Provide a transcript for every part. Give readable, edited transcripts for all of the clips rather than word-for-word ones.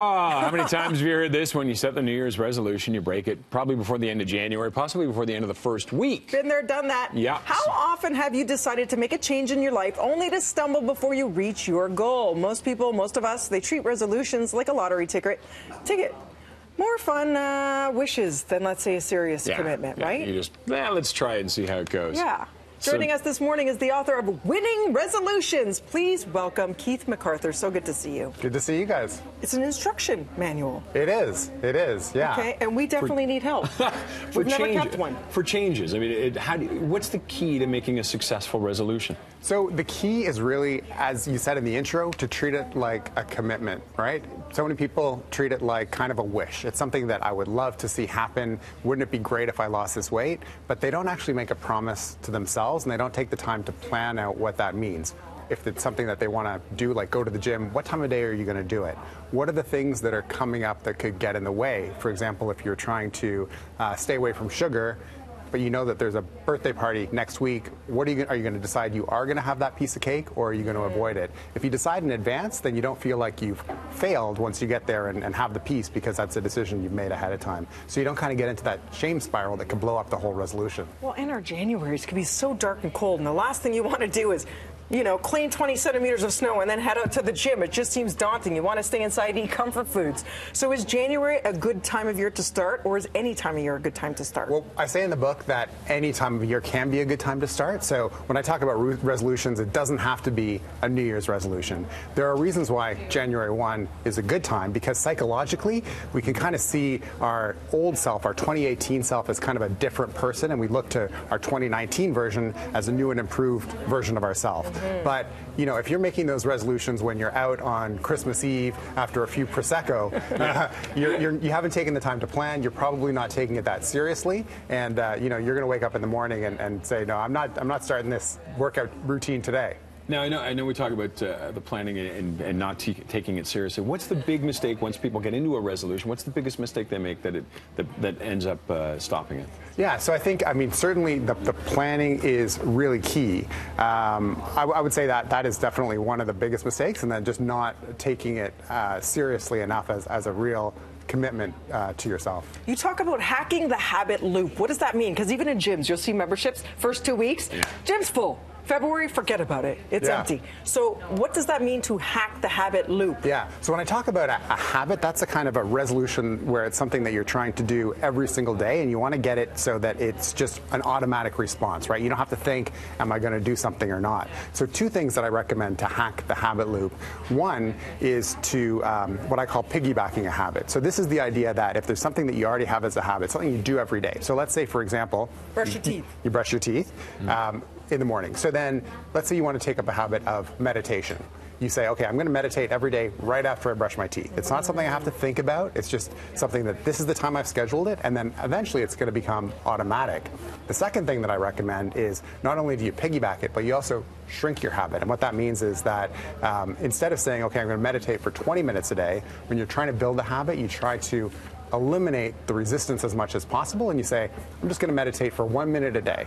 How many times have you heard this? When you set the New Year's resolution, you break it probably before the end of January, possibly before the end of the first week. Been there, done that. Yeah. How often have you decided to make a change in your life only to stumble before you reach your goal? Most people, most of us, they treat resolutions like a lottery ticket. More fun wishes than, let's say, a serious commitment, right? You just, let's try it and see how it goes. Yeah. Joining us this morning is the author of Winning Resolutions. Please welcome Keith McArthur. So good to see you. Good to see you guys. It's an instruction manual. It is, yeah. Okay, and we definitely need help. We've never kept one. For changes, I mean, what's the key to making a successful resolution? So the key is really, as you said in the intro, to treat it like a commitment, right? So many people treat it like kind of a wish. It's something that I would love to see happen. Wouldn't it be great if I lost this weight? But they don't actually make a promise to themselves, and they don't take the time to plan out what that means. If it's something that they want to do, like go to the gym, what time of day are you going to do it? What are the things that are coming up that could get in the way? For example, if you're trying to stay away from sugar, but you know that there's a birthday party next week, are you going to decide you are going to have that piece of cake, or are you going to avoid it? If you decide in advance, then you don't feel like you've failed once you get there and have the piece, because that's a decision you've made ahead of time. So you don't kind of get into that shame spiral that can blow up the whole resolution. Well, in our Januaries can be so dark and cold, and the last thing you want to do is, clean 20 centimeters of snow and then head out to the gym. It just seems daunting. You want to stay inside and eat comfort foods. So is January a good time of year to start, or is any time of year a good time to start? Well, I say in the book that any time of year can be a good time to start. So when I talk about resolutions, it doesn't have to be a New Year's resolution. There are reasons why January 1 is a good time, because psychologically, we can kind of see our old self, our 2018 self, as kind of a different person, and we look to our 2019 version as a new and improved version of ourselves. But, if you're making those resolutions when you're out on Christmas Eve after a few Prosecco, you haven't taken the time to plan. You're probably not taking it that seriously. And, you're going to wake up in the morning and say, no, I'm not starting this workout routine today. Now, I know we talk about the planning and not taking it seriously. What's the big mistake once people get into a resolution? What's the biggest mistake they make that ends up stopping it? Yeah, so I think, certainly the planning is really key. I would say that is definitely one of the biggest mistakes, and then just not taking it seriously enough as a real commitment to yourself. You talk about hacking the habit loop. What does that mean? Because even in gyms, you'll see memberships, first 2 weeks, gym's full. February, forget about it. It's empty. So what does that mean to hack the habit loop? Yeah, so when I talk about a habit, that's a kind of a resolution where it's something that you're trying to do every single day, and you want to get it so that it's just an automatic response, right? You don't have to think, am I going to do something or not? So two things that I recommend to hack the habit loop. One is to what I call piggybacking a habit. So this is the idea that if there's something that you already have as a habit, something you do every day. So let's say, for example, brush your teeth. You brush your teeth. In the morning. So then, let's say you want to take up a habit of meditation. You say, okay, I'm going to meditate every day right after I brush my teeth. It's not something I have to think about. It's just something that this is the time I've scheduled it, and then eventually it's going to become automatic. The second thing that I recommend is not only do you piggyback it, but you also shrink your habit. And what that means is that instead of saying, okay, I'm going to meditate for 20 minutes a day, when you're trying to build a habit, you try to eliminate the resistance as much as possible, and you say, I'm just going to meditate for 1 minute a day.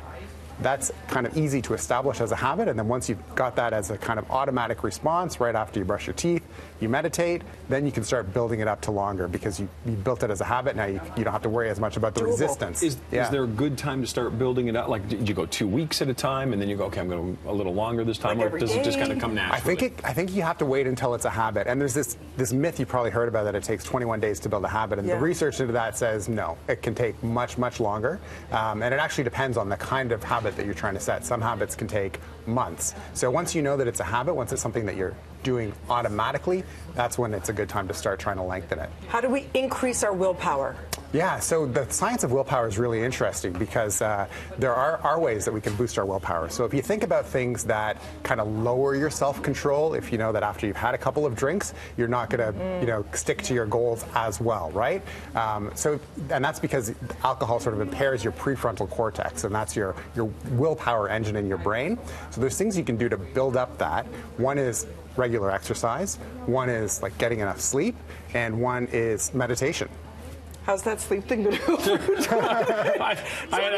That's kind of easy to establish as a habit, and then once you've got that as a kind of automatic response right after you brush your teeth, you meditate, then you can start building it up to longer, because you built it as a habit. Now you don't have to worry as much about the resistance. Is there a good time to start building it up? Like, did you go 2 weeks at a time, and then you go, okay, I'm going a little longer this time, or does it just kind of come naturally? I think you have to wait until it's a habit. And there's this myth you probably heard about, that it takes 21 days to build a habit, and the research into that says no, it can take much, much longer. And it actually depends on the kind of habit that you're trying to set. Some habits can take months. So once you know that it's a habit, once it's something that you're doing automatically, that's when it's a good time to start trying to lengthen it. How do we increase our willpower? Yeah, so the science of willpower is really interesting, because there are ways that we can boost our willpower. So if you think about things that kind of lower your self-control, if you know that after you've had a couple of drinks, you're not going to stick to your goals as well, right? And that's because alcohol sort of impairs your prefrontal cortex, and that's your willpower engine in your brain. So there's things you can do to build up that. One is regular exercise, one is like getting enough sleep, and one is meditation. How's that sleep thing going? I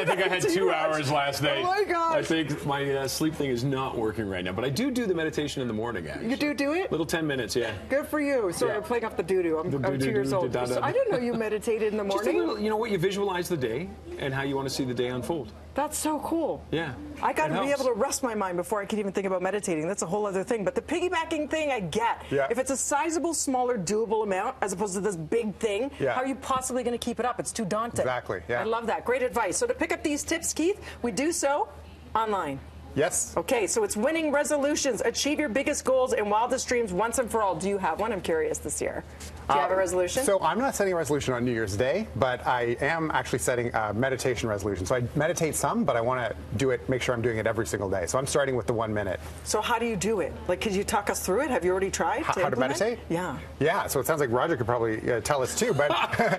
think I had 2 hours last night. Oh my gosh. I think my sleep thing is not working right now, but I do the meditation in the morning, actually. You do it? Little 10 minutes, yeah. Good for you. Sorry, Yeah. I'm playing off the doo-doo. I'm 2 years old. So I didn't know you meditated in the Just a morning. little, you know what, you visualize the day and how you want to see the day unfold. That's so cool. Yeah. I got to It be helps. able to rest my mind before I can even think about meditating. That's a whole other thing. But the piggybacking thing, I get. Yeah. If it's a sizable, smaller, doable amount, as opposed to this big thing, Yeah. how are you possibly going to keep it up? It's too daunting. Exactly, yeah. I love that. Great advice. So to pick up these tips, Keith, we do so online. Yes. Okay, so it's winning resolutions. Achieve your biggest goals and wildest dreams once and for all. Do you have one? I'm curious this year. Do you have a resolution? So I'm not setting a resolution on New Year's Day, but I am actually setting a meditation resolution. So I meditate some, but I want to do it, make sure I'm doing it every single day. So I'm starting with the 1 minute. So how do you do it? Like, could you talk us through it? Have you already tried How to implement? meditate? Yeah. Yeah, so it sounds like Roger could probably tell us too, but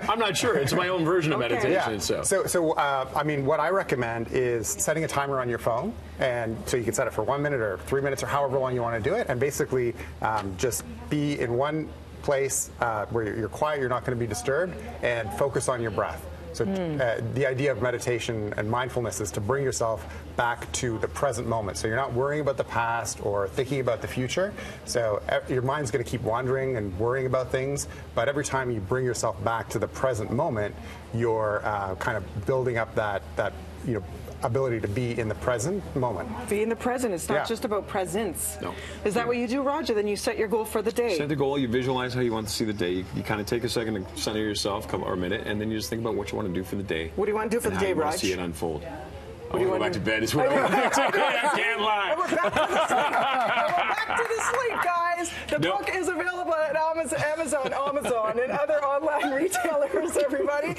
I'm not sure. It's my own version of Okay. meditation. yeah. So I mean, what I recommend is setting a timer on your phone, and so you can set it for 1 minute or 3 minutes or however long you want to do it, and basically just be in one place where you're quiet, you're not going to be disturbed, and focus on your breath. So the idea of meditation and mindfulness is to bring yourself back to the present moment. So you're not worrying about the past or thinking about the future. So your mind's going to keep wandering and worrying about things, but every time you bring yourself back to the present moment, you're kind of building up that ability to be in the present moment. Be in the present. It's not Yeah. just about presence. No. Is that what you do, Roger? Then you set your goal for the day. set the goal, you visualize how you want to see the day. You kind of take a second to center yourself, or a minute, and then you just think about what you want to do for the day. What do you want to do for and the how day, you want Raj? to see it unfold. I do you want to go want back to to bed. Is what I want to do. I can't lie. And we're back to the sleep. And we're back to the sleep, guys. The Nope. book is available at Amazon, and other online retailers, everybody.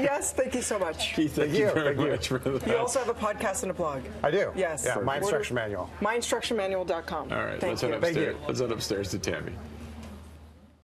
Yes, thank you so much. Keith, thank you very much for that. You also have a podcast and a blog. I do. Yes. Yeah, my instruction manual. MyInstructionManual.com. All right, Thank let's head you. upstairs. Thank you. Let's head upstairs to Tammy.